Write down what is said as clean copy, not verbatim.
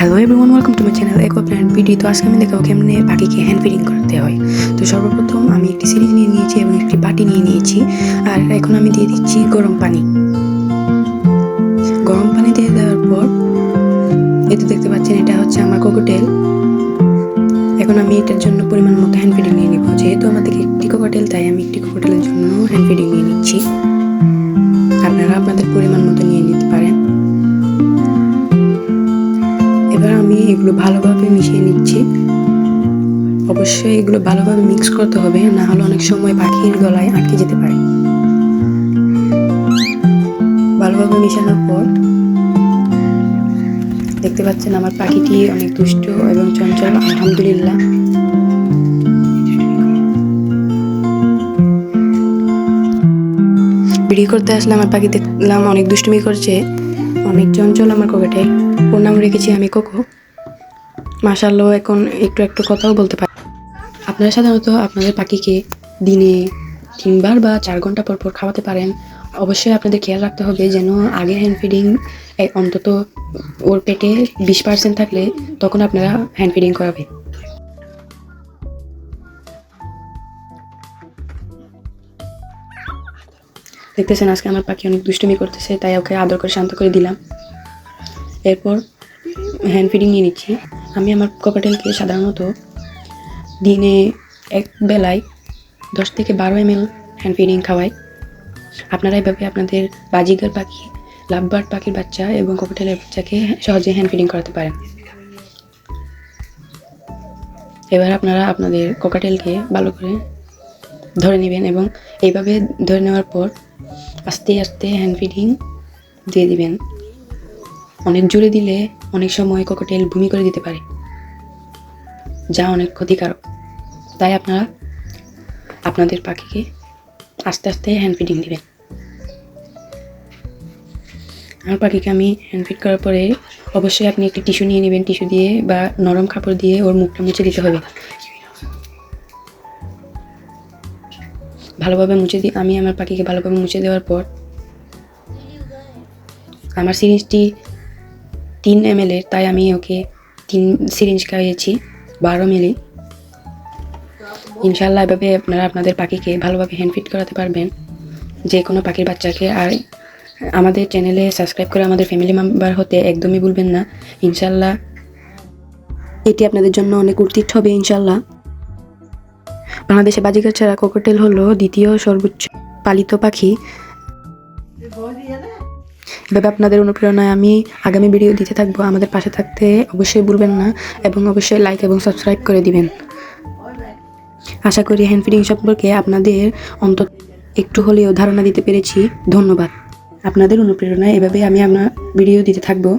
Hello everyone, welcome to my channel eco plant BD. তো আজকে আমি দেখাবো কেমনে পাখিকে হ্যান্ড ফিডিং করতে হয়। তো সর্বপ্রথম আমি একটি সিরিঞ্জ নিয়ে নিয়েছি এবং একটি বাটি নিয়ে নিয়েছি। আর এখন আমি দিয়ে দিচ্ছি গরম পানি। গরম পানি দিয়ে দেওয়ার পর এতে দেখতে পাচ্ছেন এটা হচ্ছে আমার কোকোটেল। এখন আমি এটার জন্য পরিমাণ মতো হ্যান্ড ফিডিং নিয়ে নিব। যেহেতু আমাদের একটি কোকোটেল, তাই আমি একটি কোকোটেলের জন্য হ্যান্ড ফিডিং নিয়ে নিচ্ছি। আপনারা আপনাদের পরিমাণ মতো নিয়ে নিতে পারেন। এবার আমি এগুলো ভালোভাবে মিশিয়ে নিচ্ছি। অবশ্যই এগুলো ভালোভাবে মিক্স করতে হবে, না হলে অনেক সময় পাখির গলায় আটকে যেতে পারে। ভালোভাবে মিশানোর পর দেখতে পাচ্ছেন আমার পাখিটি অনেক দুষ্ট এবং চঞ্চল, আলহামদুলিল্লাহ। ভিডিও করতে আসলে আমার পাখি দেখলাম অনেক দুষ্টুমি করছে, অনেক চঞ্চল আমার কোকোটেল। ওর নাম রেখেছি আমি কোকো। মাশাআল্লাহ এখন একটু একটু কথাও বলতে পারে। আপনারা সাধারণত আপনাদের পাখিকে দিনে 3 বার বা 4 ঘন্টা পর পর খাওয়াতে পারেন। অবশ্যই আপনাদের খেয়াল রাখতে হবে যেন আগে হ্যান্ড ফিডিং অন্তত ওর পেটে 20% থাকলে তখন আপনারা হ্যান্ড ফিডিং করাবেন। দেখতেছেন আজকে আমার পাখি অনেক দুষ্টুমি করতেছে, তাই ওকে আদর করে শান্ত করে দিলাম। এরপর হ্যান্ড ফিডিং নিয়ে নিচ্ছি। আমি আমার কোকোটেলকে সাধারণত দিনে এক বেলায় 10 থেকে 12 ml হ্যান্ড ফিডিং খাওয়াই। আপনারা এভাবে আপনাদের বাজিগার পাখি, লাভবার্ড পাখির বাচ্চা এবং কোকোটেলের বাচ্চাকে সহজে হ্যান্ড ফিডিং করাতে পারেন। এবার আপনারা আপনাদের কোকোটেলকে ভালো করে ধরে নেবেন এবং এইভাবে ধরে নেওয়ার পর আস্তে আস্তে হ্যান্ড ফিডিং দিয়ে দিবেন। অনেক জোরে দিলে অনেক সময় কোকোটেল বমি করে দিতে পারে, যা অনেক ক্ষতিকারক। তাই আপনারা আপনাদের পাখিকে আস্তে আস্তে হ্যান্ড ফিডিং দিবেন। আমার পাখিকে আমি হ্যান্ড ফিড করার পরে অবশ্যই আপনি একটি টিস্যু নিয়ে নেবেন। টিস্যু দিয়ে বা নরম কাপড় দিয়ে ওর মুখটা মুছে দিতে হবে। ভালোভাবে মুছে দিয়ে আমি আমার পাখিকে ভালোভাবে মুছে দেওয়ার পর আমার সিরিঞ্জটি 3 ml এর, তাই আমি ওকে 3 সিরিঞ্জ খাইয়েছি 12 মিলি। ইনশাআল্লাহ এভাবে আপনারা আপনাদের পাখিকে ভালোভাবে হ্যান্ড ফিড করাতে পারবেন, যে কোনো পাখির বাচ্চাকে। আর আমাদের চ্যানেলে সাবস্ক্রাইব করে আমাদের ফ্যামিলি মেম্বার হতে একদমই ভুলবেন না। ইনশাআল্লাহ এটি আপনাদের জন্য অনেক উর্তিট হবে ইনশাআল্লাহ। বাংলাদেশে বাজিগার ছাড়া কোকোটেল হলো দ্বিতীয় সর্বোচ্চ পালিত পাখি। এভাবে আপনাদের অনুপ্রেরণায় আমি আগামী ভিডিও দিতে থাকবো। আমাদের পাশে থাকতে অবশ্যই ভুলবেন না এবং অবশ্যই লাইক এবং সাবস্ক্রাইব করে দিবেন। আশা করি হ্যান্ড ফিডিং সম্পর্কে আপনাদের অন্তত একটু হলেও ধারণা দিতে পেরেছি। ধন্যবাদ। আপনাদের অনুপ্রেরণায় এভাবে আমি আমার ভিডিও দিতে থাকবো।